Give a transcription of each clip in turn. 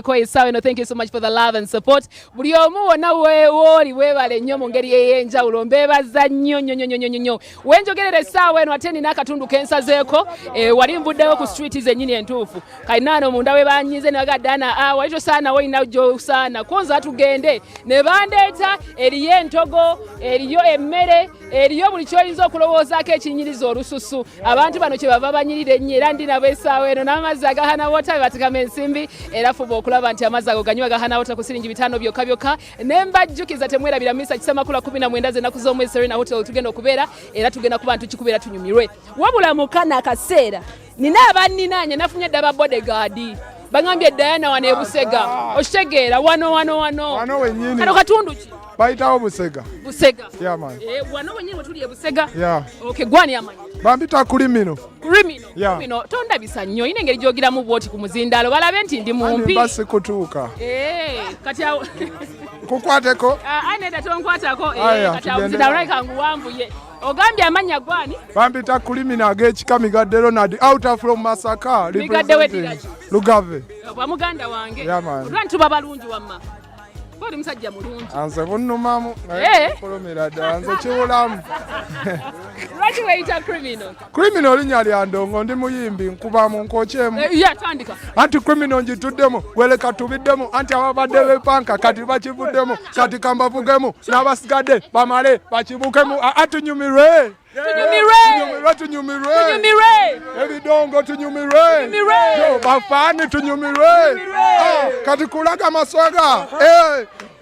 Thank you so much for the love and support. Buli omu wonna weewoli weebale nnyo mu ngeri ey'enjawulo mbeebaza nnyo. Wenjogerera essaawa eno ate nina akatundu ke nsazeeko wali mbuddewo ku street zennyini entuufu. Kayinaano munda we banyize ne baga Dianah wali tosaana woyina gy'osaana konza tugende ne bandeeta eriyo entogo eriyo emmere eriyo buli ky'oyinza okulowoozaako ekinyiriza olususu. Abantu bano kye bava banyirira ennyo era ndi nabo essaawa eno n'amazzi agahana wota be bateekamu ensimbi era fuba okulaba nti amazzi ago ganywa gahana wota ku siringi 5 byokka ne mbajjukiza temwerabira Misa Kisamakula 19 z'ennaku z'omwezi Serena Hotel tugenda okubeera era tugenda kuba ntukikubeera tunyumirwe. Wabula mukana akaseera nina abanninanye nafunye ddaba bodyguard bangambye Dianah wano e Busega okitegeera wano wennyini kano katundu ki bayitawo Busega yeah, man. Wano wennyini wetuli e Busega yeah. Okay, gwani amanyi bambita kulimino yeah. Tondabisa nnyo ina engeri gyogiramu bwoti ku muzindaalo balabe nti ndi mumpi basi kutuuka kati awo kukwateko aneda tonkwatako kati awo muzindaalo nayikangu wambuye ogambye amannya gwani bambita kulimino ag'ekika Migadde Ronald out from Masaka Lugave bwamuganda wange yeah, tuba balungi wamma Bodi musajja mulungi. Anze bunnumamu. Kolomera dda anze kiwulamu. Lwaki weyita criminal? Criminal linnya lya Ndongo ndi muyimbi nkubamu nkokyemu. Tandika. Anti criminal njituddemu weleka tubiddemu anti ababadde bepanka kati bakivuddemu kati kambavugemu n'abasigadde bamale bakibukemu atunyumirwe. Tunyumirwe. Ebidongo tunyumirwe. Bafani tunyumirwe. Kati kulaga maswaga.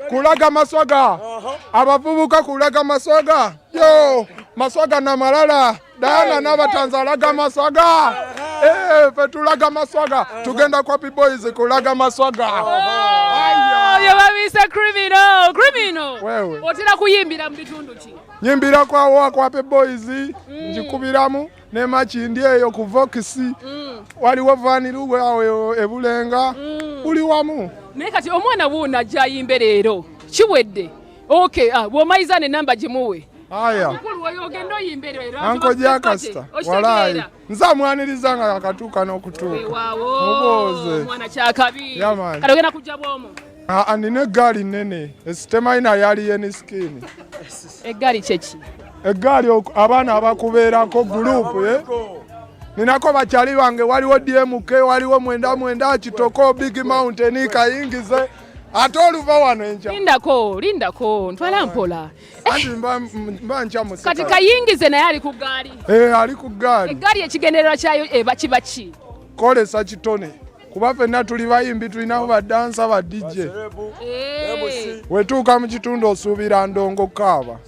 Kulaga maswaga. Abavubuka kulaga maswaga. Yo, maswaga na malala. Dianah Nabatanzi alaga maswaga. Fetulaga maswaga. Tugenda kwa P-Boys kulaga maswaga. Yababisa criminal. Wewe. Otera kuyimbira mu bitundu ki? Nyimbira kwa P-Boys njikubiramu ne makindi eyo ku Vox waliwo vaniruwe awo ebulenga uli wamu naye kati omwana wuuna jayimbe leero kiwedde okay bw'omayiza ne namba gimuwe aya ogenda oyimbe leero anko jakasta walayi nzamwaniriza nga akatuuka n'okutuuka muboze mwana kyakabi kati ogenda kujja bw'omu nina eggaali nnene esitemayina yali yeniskini eggaali kyeki eggaali abaana abakubeerako gurupu ninako bakyali bange waliwo DMK waliwo mwenda kitoko Big Mountain kayingize ate oluva wano enja lindako ntwala mpola anti mba ncha musika kati kayingize naye ali ku ggaali ali ku ggaali eggaali ekigendererwa kyayo kiba kolesa kitone kuba ffenna tuli bayimbi tulinawo badansa ba DJ wetuuka mu kitundu osuubira Ndongo kaaba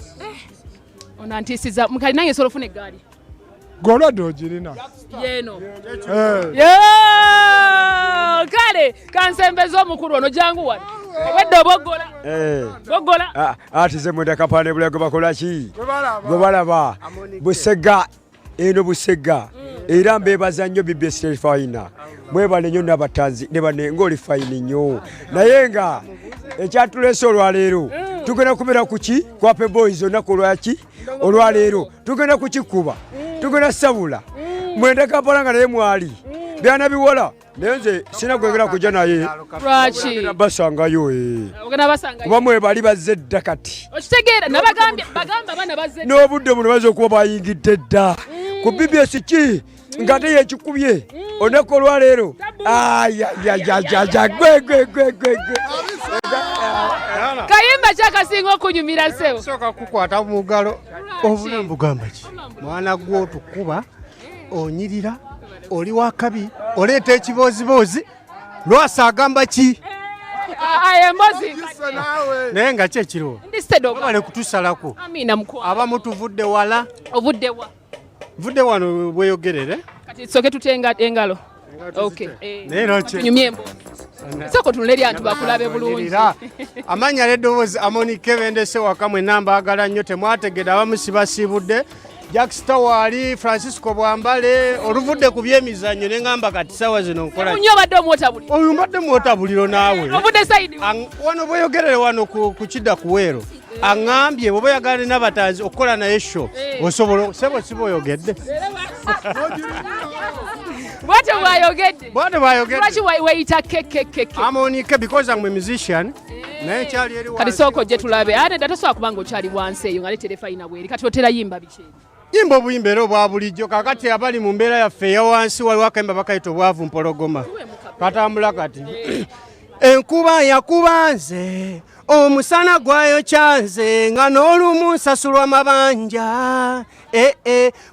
onantisiza mukali nange solo fune eggaali golode ogirina yeeno kale kansembeza omukulu ono jangu wano obedde oboggola ati ze mwenda kapande bulago bakola ki gwe balaba Busega eno Busega era mbebaza nnyo BBC fayina mwebale nnyo Nabatanzi ne bane ngoli fayini nnyo naye nga ekyatulese olwaleero tugenda kubeera kuki kwa P-Boys olunaku lwaki olwaleero tugenda kukikuba tugenda sabula mwenda kapala nga naye mwali byana biwola naye nze sina kwegera kujja naye lwaki basangayo kuba mwebali bazze dda kati okitegeera bagamba bana bazze n'obudde buno baza okuba bayingidde dda ku BBC ki ngate yekikubye olunaku olwaleero gwe kayimba kyakasinga okunyumira sebo soka kukwata mu ngalo obulamu bugamba ki mwana gwo tukuba onyirira oli wakabi oleeta ekiboozibozi lwasi agamba ki embozi naye nga ki ekiriwo bale kutusalako abamu tuvudde wala vudde wano bweyogerere kati soke tutenga engalo nyumye embozi soko tunule lyantu bakulabe bulungi amanya leddoboozi amonike bendese wakamwe nambagala nnyo temwategedde abamu sibasiibudde Jack Stawali Francisco Bwambale oluvudde ku byemizannyo ne ngamba kati sawa zino nkola nnyo badde omwotabuliro oyo mbadde mwotabuliro naawe ovudde saidi wano bweyogerere wano ku kidda kuweero aŋambye bw'oba oyagala ne Nabatanzi okukola naye show osobola sebo siba oyogedde Bwate bwayogedde. Bwate bwayogedde. Lwaki weyita keke? Amonike because I'm a musician. Naye kyali eri wansi. Kati soko je tulabe. Ate datasobola kubanga okyali wansi eyo nga letere ina bweri. Kati otera yimba biki? Yimba obuyimba obwa bulijjo kakati abali mu mbeera yaffe eya wansi waliwo akayimba bakayita obwavu mpologoma. Katambula kati. Enkuba yakubanze omusana gwayo kyanze nga n'olumu nsasulwa mabanja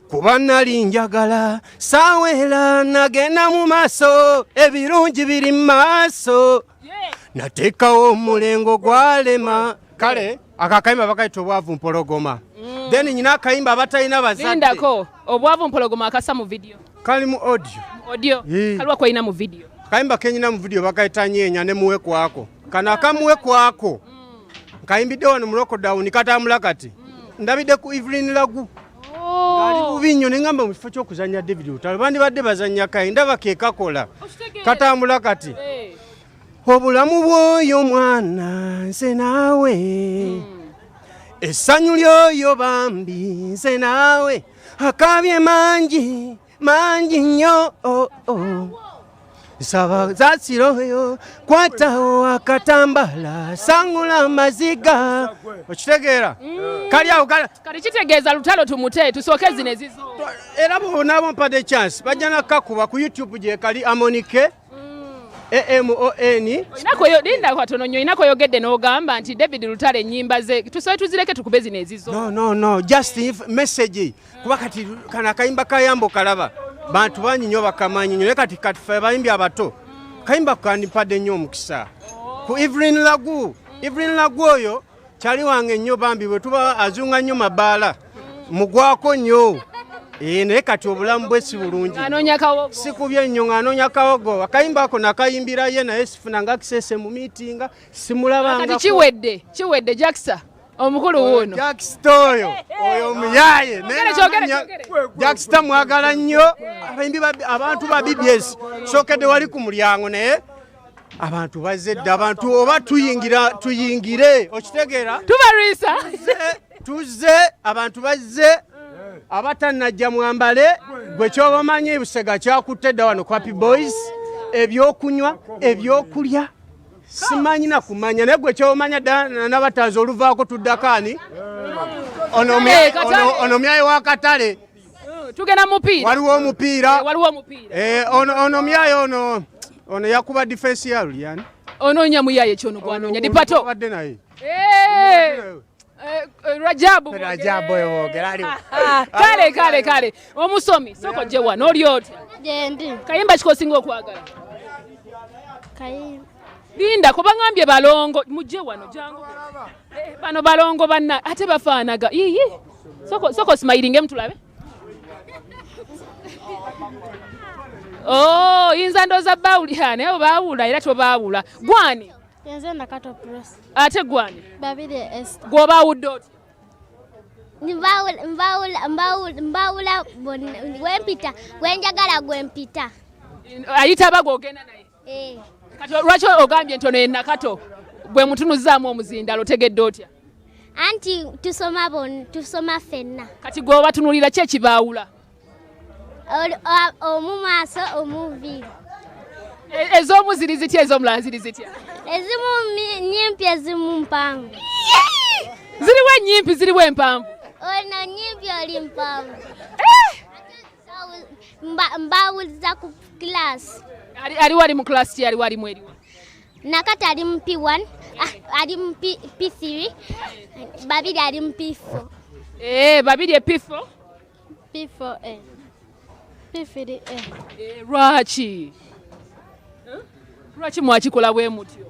kuba nali njagala saawera nagenda mu maaso ebirungi biri mu maaso nateekawo omulengo gwalema kale akakayimba bakayita obwavu mpologoma then nyina akayimba abatalina bazadde lindako obwavu mpologoma akasa mu video kali mu audio kaliwa kwalina mu video kayimba kenyina mu video bakayita nyeenya ne muwe kwako kana akamuwe kwako kayimbidde wano mu lockdown katambula kati ndabidde ku Evelyn Lagu ali bubinyo nengamba mu kifo ky'okuzannya David Lutalo bandi badde bazannya kayi ndaba ke kakola katambula kati obulamu bw'oyo mwana nze naawe essanyu lyoyo bambi nze naawe akabye mangi nnyo saba zatsiroyo kwatawo akatambala sangula amaziga okitegeera kali awo kali kitegeeza Lutalo tumute tusooke zino ezizo era bonabo mpade chance bajja nakakuba ku YouTube gye kali Amonike AMON inakoyo linda kwatono nnyo inakoyogedde n'ogamba nti David Lutalo ennyimba ze tusobe tuzireke tukube zino ezizo no just message kuba kati kana kayimba kayambo kalaba bantu banyinyo bakamanyi nyo kati fe bayimbi abato kayimba kandipadde nnyo omukisa ku Evelyn Lagu oyo kyali wange nnyo bambi bwe tuba azunga nnyo mabaala mugwako nnyo naye kati obulamu bwe si bulungi sikubye nnyo ng'anoonya kawogo akayimba ako nakayimbira ye naye sifunanga kisese mu miitinga simulabanga kati kiwedde Jacksa omukulu wuno Jackstoyo oyo omuyaye Jacksta mwagala nnyo abayimbi abantu ba BBS sokedde wali ku mulyango naye abantu bazedde abantu oba tuyingire okitegeera tubarisa tuzze abantu bazze abatanajja mwambale gwe kyobamanyi Busega kyakutte dda wano Happy Boys ebyokunywa ebyokulya simanyi na kumanya naye gwe kyomanya Dianah Nabatanzi oluvaako tuddakaani ono myaye wa katale tugenda mupiira waliwo omupiira ono myaye ono yakuba defense ya Lulyani onoonya muyaye kyono gwanoonya dipato badde naye Rajabu yogerali kale omusomi soko gye wano oli otya Jendi kayimba kikosinga okwagala kayimba linda ko bangambye balongo mujje wano jango bano balongo banna ate bafaanaga soko smiling emtulabe inza ndoza bawuli hane abo bawula era tobawula gwani yenze nakato plus ate gwani babiri Esther gwobawudde otya mbawula gwempita gwenjagala gwempita ayita bagogenda naye kati lwaki ogambye ntono enakato bwe mutunuzaamu omuzindalo otegedde otya anti tusoma fenna kati gwe obatunulira ki ekibaawula omu maaso omuviiri ez'omu ziri zitya ez'omulala ziri zitya ezimu nyimpi ezimu mpanvu ziriwo ennyimpi ziriwo empanvu ono nyimpi oli mpanvu mbawuliza ku kilasi ali wali mu class ki ali wali mu eriwa nakati ali mu P1 ali mu P3 babiri ali mu P4 babiri P4 P4 P3 lwaki mwakikola bwe mutyo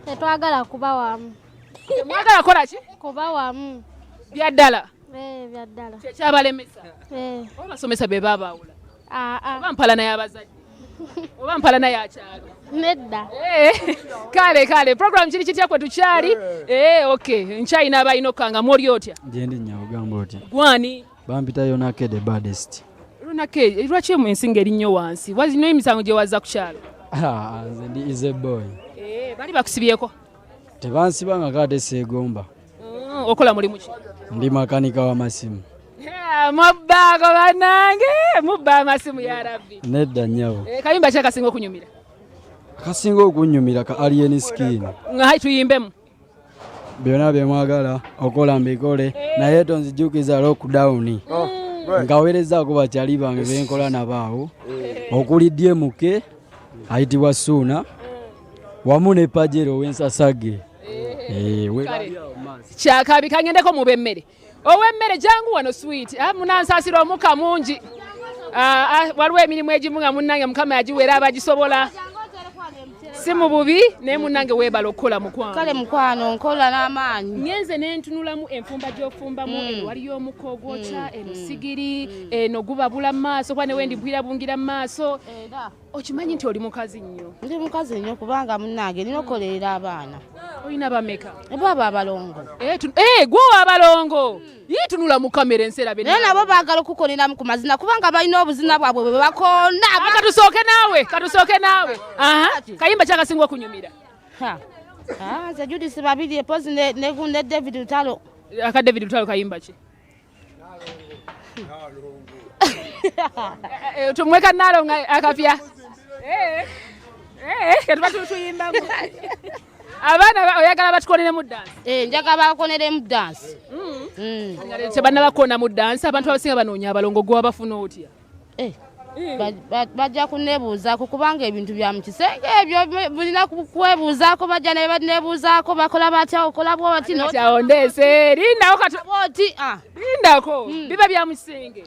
tetwagala kuba wamu mwagala kola ki kuba wamu byaddala byaddala kyekyabalemesa abasomesa be babaawula oba mpalana y'abazadde oba mpalana y'akyalo nedda kale program kiri kitya kwe tukyali okay nkyayina abalina okukanga mwoli otya gyendi nnyawugamba otya gwani bampita Yonake the baddest Yonake lwaki ensinga erinnyo wansi wazino emisango gye wazza ku kyalo nze ndi is boy bali bakusibyeko tebansibanga kate seegomba okola mulimu ki ndi makanika w'amasimu Mubbaako bannange mubba amasimu ya rabbi. Nedda nnyabo. Kayimba ki akasinga okunyumira? Akasinga okunyumira ka Alien Skin. Nga tuyimbemu. Byonna bye mwagala okola mbikole naye tonzijukiza lockdown. Ngaweerezaako bakyali bange benkola nabaawo okuli DMK ayitibwa Suuna wamu ne Pajero w'Ensasage. Kyakabi kangendeko mu b'emmere. Ow'emmere jangu wano sweet. Munansaasira omuka mungi. Waliwo emirimu egimu nga munnange Mukama yagiweera abagisobola. Si mu bubi naye munnange weebala okukola mukwano. Kale mukwano nkola n'amaanyi. Ngenze ne ntunulamu enfumba gy'ofumbamu eno waliyo omukka ogwokya eno sigiri eno gubabula mu maaso kuba ne wendi bwirabungira mu maaso. Okimanyi nti oli mukazi nnyo? Ndi mukazi nnyo kubanga munnange nina okukolerera abaana. Olina bameka? Baba abalongo. Gwe abalongo. Yitunula mu kamera ensera bena. Naye nabo baagala okukoleramu ku mazina kubanga balina obuzina bwabwe bwe bakoona. Katusooke naawe. Kayimba kyakasinga okunyumira. Nze Judith babiri epozi ne David Lutalo. Aka David Lutalo kayimba ki? Tumweka nalonga akapya. Katuba tuyimbamu. Abaana oyagala batukolere mu dance. Njagala bakonere mu dance. Tebanna bakona mu dance abantu abasinga banoonya abalongo gwa bafuna otya. Bajja kunebuuzaako kubanga ebintu bya mu kisenge ebyo bulina kwebuuzaako bajja ne banebuuzaako bakola batya okola bwo bati no. Kyawondese lindako katoti lindako biba bya mu kisenge.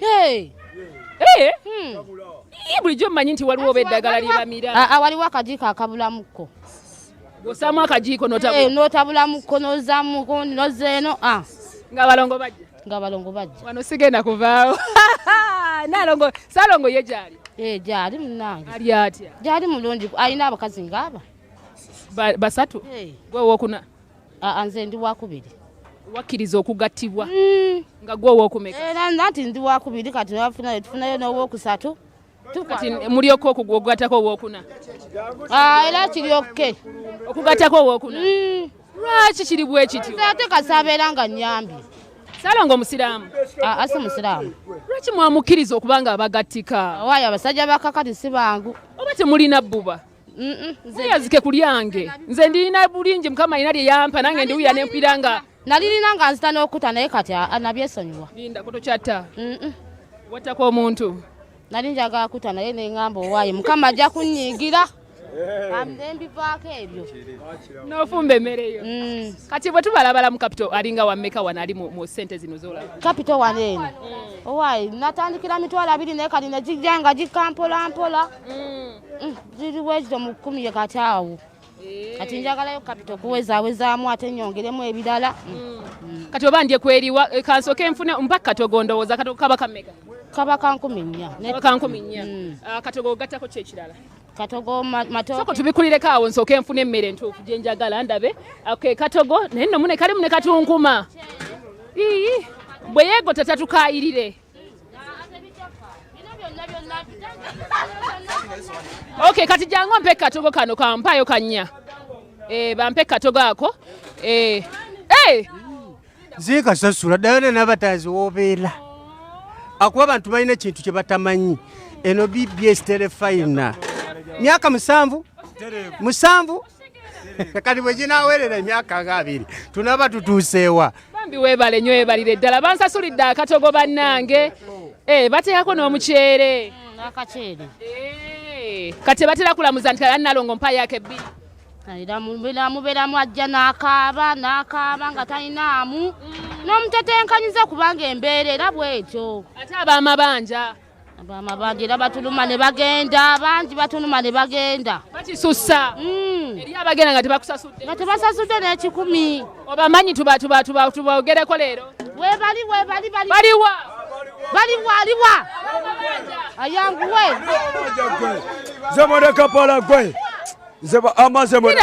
Bulijjo mmanyi nti waliwo beddagala libamira. Waliwo akajiiko akabulamuko. Osamu akajiiko notabula. Notabula muko nozamuko nozeeno. Nga balongo bajja. Wano sigenda kuvaawo. Nalongo salongo ye gyali. Gyali munnange. Ali atya? Gyali mulungi alina abakazi ng'aba. Basatu? Gwe wookuna? Nze ndi wakubiri. Wakkiriza okugattibwa? Nga gwe wookumeka? Nati ndi wakubiri kati tufunayo n'owookusatu. Kati mulyoka okugattako owookuna? Era kiryokke. Okugattako owookuna? Lwaki kiri bwe kityo? Ate kasabeera nga nnyambi. Salongo musiraamu? Ase musiraamu. Lwaki mwamukkiriza okubanga abagattika? Waayo abasajja bakakati si bangu. Oba temulina bbuba? Yazike kulyange. Nze ndina bulingi Mukama alina lye yampa nange ndiwulira ne mpiranga. Nalirina nga nzita n'okutta naye kati nabyesonyiwa. Linda kutokyatta? Wattako omuntu? Nali njagala kutta naye ne ŋŋamba owaaye Mukama ajja kunnyiigira. Mbivaako ebyo. N'ofumba emmere yo. Kati bwe tubalabala mu kapito alinga wammeka wano ali mu ssente zino z'olaba? Kapito wano eno. Owaaye natandikira 20 naye kati ne gijja nga gikka mpola. Ziriwo ekito mu 10 kati awo. Kati njagalayo kapito kuwezaawezaamu ate nyongeremu ebirala. Kati oba ndye kweriwa kansooke nfune mpaka katogo ndowooza katogo kaba kammeka? Kaba ka 10. Kaba ka 10. Katogo ogattako ki ekirala? Katogo matoke. Soko tubikulireko awo nsooke nfune emmere entuufu gye njagala ndabe. Katogo naye nno mune kalimu ne katunkuma. Bwe yeegota tatukayirire. Okay, kati jangu mpe katogo kano kampayo kannya. Bampe katogo ako. Zika sasula Dianah Nabatanzi wobeera. Akuba abantu balina ekintu kye batamanyi. Eno BBS telefayina. Myaka 7. Kati bwe ginaaweerera emyaka 2 tunaba tutuuseewa. Bambi weebale nnyo weebalire ddala bansasulidde akatogo bannange. Bateekako n'omuceere. Akaceere. Kati batera kulamuza nti kala nalongo mpa yake 2. Era mubeeramu ajja n'akaaba nga talinaamu. N'omutetenkanyiza kubanga embeera era bw'etyo. Ate ab'amabanja. Ab'amabanja era batuluma ne bagenda. Bangi batuluma ne bagenda. Bakisussa. Eri abagenda nga tebakusasudde. Nga tebasasudde n'ekikumi. Obamanyi tubogereko leero. Weebali. Baliwa. Aliwa. Ayanguwe. Zemodeka pala gwe. Ina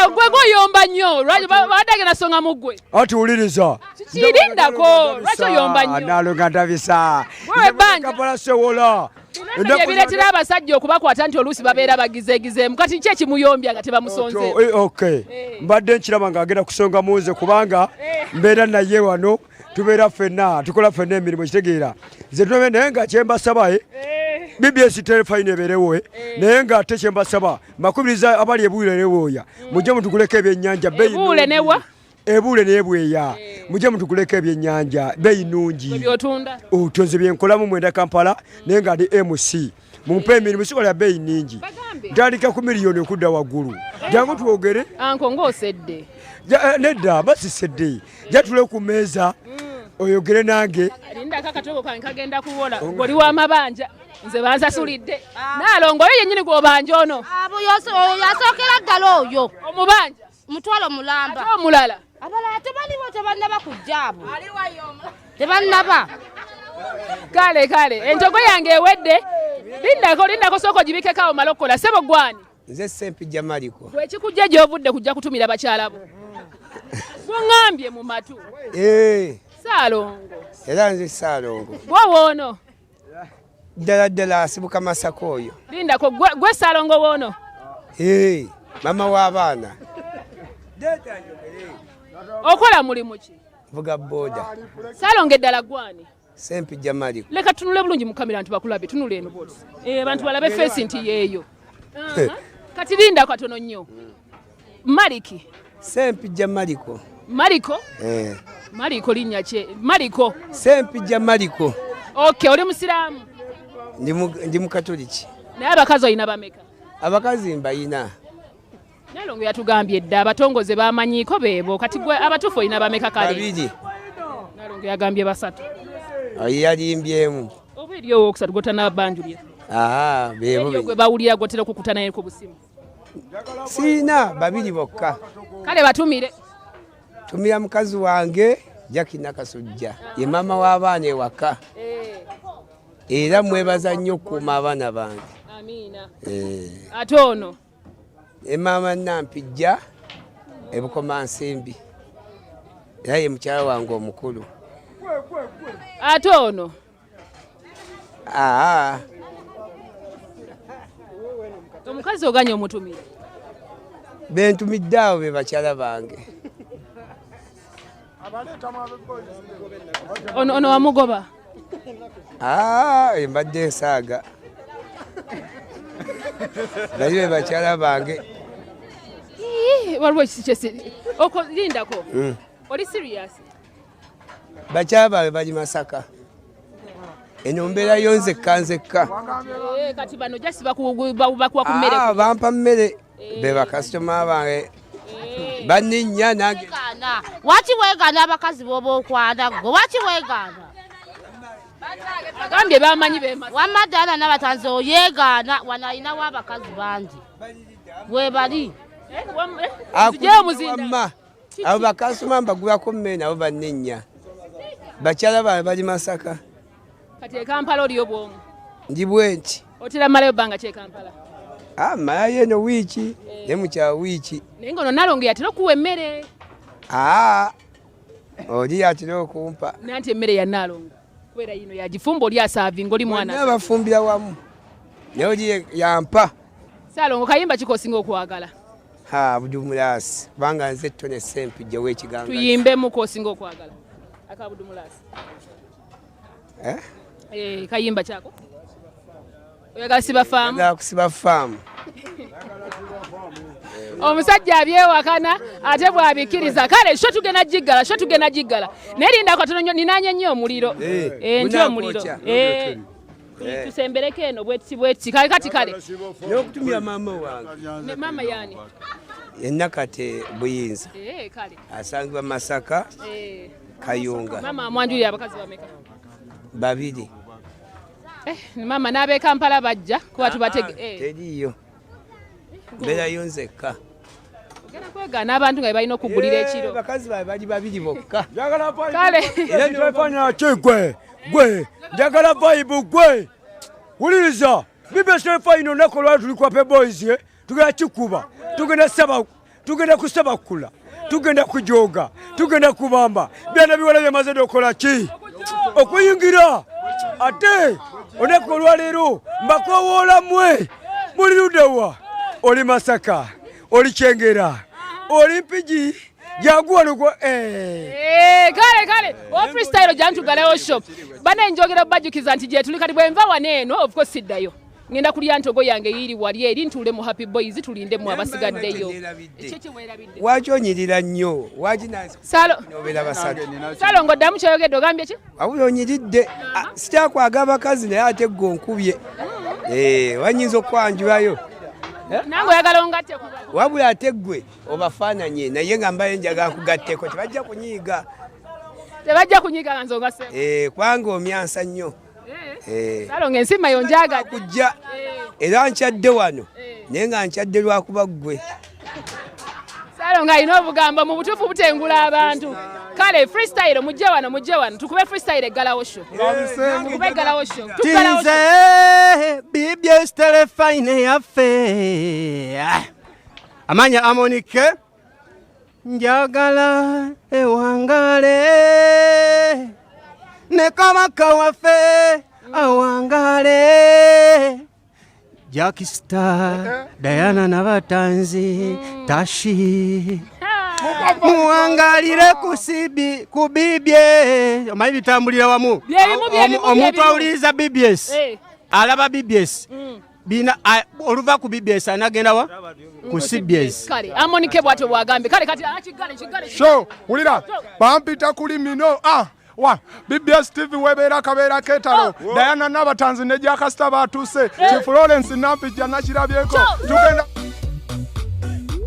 gwe goyomba nnyo. Badage nasonga mugwe. Ati uliriza. Kirindako. Lwaki oyomba nnyo? Nalunga ndabisa. Banja. Pala sewola. Ebireetera abasajja okubakwata nti oluusi babeera bagizeegizeemu kati ki ekimuyombya nga tebamusonze? Okay. Mbadde nkiraba ng'agenda kusonga muze kubanga mbeera naye wano tubeera ffenna tukola ffenna emirimu kitegeera nze tunabe naye nga kyembasaba BBS telefine ebeerewo naye nga ate kyembasaba makubiriza abali ebuule newooya mujje mutuguleko ebyennyanja ebuule neebweya mujje mutuguleko ebyennyanja beeyi nnungi otunze byenkolamu mwenda Kampala naye nga ndi MC mumpe emirimu sikola ya beeyi nningi ntandika ku miliyoni okudda waggulu jangu twogere anko ng'osedde nedda basisedde jatule ku mmeeza oyogere nange lindako akatogo kange kagenda kuwola oli w'amabanja nze bansasulidde naalongo oyo yennyini gw'obanja ono yasookera ddala oyo omubanja mutwalo mulamba ate omulala abalala tebaliwo tebannaba kujja abo tebannaba kale entogo yange ewedde lindako sooka ogibikeko omala okukola sebo gwani nze Sempijja Maliko bwekikujja gy'ovudde kujja kutumira bakyala bo bw'oŋŋambye mu matu Saalongo era nze Saalongo gw'owoono ddala asibuka Masaka oyo lindako gwe Saalongo woono mama w'abaana okola mulimu ki vuga booda Saalongo eddala gwani Sempijja Maliko leka tunule bulungi mu kamera ntibakulabe tunule eno boti abantu balabe fesi nti yeeyo kati linda katono nnyo Maliki Sempijja Maliko Maliko linnya kye Maliko Sempijja Maliko okay oli musiraamu ndi mukatoliki naye abakazi olina bameka abakazi mbayina Nalongo yatugambye edda abatongoze bamanyiiko beebo kati gwe abatuufu olina bameka kale babiri Nalongo yagambye basatu yalimbyemu oba eri owokusatu gotanabanjulye beebo gwe bawulira gotera okukuta naye ku busimu siina babiri bokka kale batumire tumira mukazi wange Jackie Nakasujja ye mama w'abaana ewaka era mwebaza nnyo okukuuma abaana bange amiina ate ono mama Nampijja ebukoma Nsimbi era ye mukyala wange omukulu ate ono omukazi oganya omutumire bentumidde awo be bakyala bange ono wamugoba embadde ensaaga bali be bakyala bange waliwo lindako oli serious bakyala bawe bali Masaka eno mbeerayo nzekka kati bano jasi bakuwa ku mmere bampa mmere be bakasitoma bange baninnya nange waki weegaana abakazi booba okwana gwe waki weegaana agambye bamanyi wamma Dianah Nabatanzi oyeegaana wano alinawo abakazi bangi bwe bali wamma abo bakasitoma mbagulako mmere nabo baninnya bakyala bawe bali Masaka kati e Kampala oliyo bwomu ndi bwenti otera malayo bbanga ki e Kampala malayo eno wiiki ne mukya wiiki naye ngaono Nalongo yatera okuwa emmere oli yatera okumpa nanti emmere ya Nalongo kubeera yino yagifumba oli asaavinga oli mwana abafumbira wamu naye oli yampa Saalongo kayimba kikosinga okwagala Budumulasi kubanga nze ttone Sempijja w'ekiganga tuyimbemu kosinga okwagala aka Budumulasi kayimba kyako oyagala kusiba faamu omusajja abyewakana ate bwabikiriza kale sho tugenda giggala naye linda katono ninanye nnyo omuliro nti omuliro tusembereko eno bweti kale n'okutumira maama wange maama yani Nakate Buyinza kale asangibwa Masaka Kayunga maama amwanjulira abakazi bameka babiri mama n'ab'e Kampala bajja kuba tubatege teriyo mbeerayo nzekka ogenda kwegaana abantu nga balina okugulira ekiro bakazi bawe bali babiri bokka kale gwe njagala vibe gwe wuliriza BBS final nako lwa tuli kwa pe boys tugenda kikuba tugenda kusabakula tugenda kujoga tugenda kubamba byana biwala byamaze dokola ki okuyingira ate oneko lwalero mbakowoola mwe muli ludewa oli Masaka oli Kyengera oli Mpigi Jaguwa nuko kale o freestyle jantugalewo shop bana njogera bajukiza nti je tuli kati bwenva waneeno of course siddayo ngenda kulya ntogo yange yiri wali eri ntule mu happy boys tulinde mu abasigaddeyo ekiki werabidde wakyonyirira nnyo salo nobera basatu salo ngoddamu kyayogedde ogambye ki awulonyiridde sitakwaga abakazi naye ate ggonkubye wanyinza okwanjulayo nange oyagala ongatte wabula ate ggwe obafaananye naye nga mbaye njagala nkugatteko tebajja kunyiiga nga nze ongasse kwanga omyansa nnyo salo ng'ensima yonjagadde kujja era nkyadde wano naye nga nkyadde lwakuba ggwe salo ng'alina obugambo mu butuufu butengula abantu kale freestyle mujje wano tukube freestyle eggalawo show tukube eggalawo show tinze bibye stelefine yaffe amanya amonike njagala ewangale ne kabaka waffe awangale Jackista Dianah Nabatanzi Tashi muwangalire ku bibye omanyi bitambulira wamu omuntu awuliriza BBS alaba BBS bina oluva ku BBS anagenda wa ku CBS kale amonike bwatyo bwagambye kale kati kigale show ulira bampita kuli mino wa BBS TV webera kabeera ketalo Dianah Nabatanzi ne Jackista Abatuuze Chief Lawrence Nampijja nakirabyeko tugenda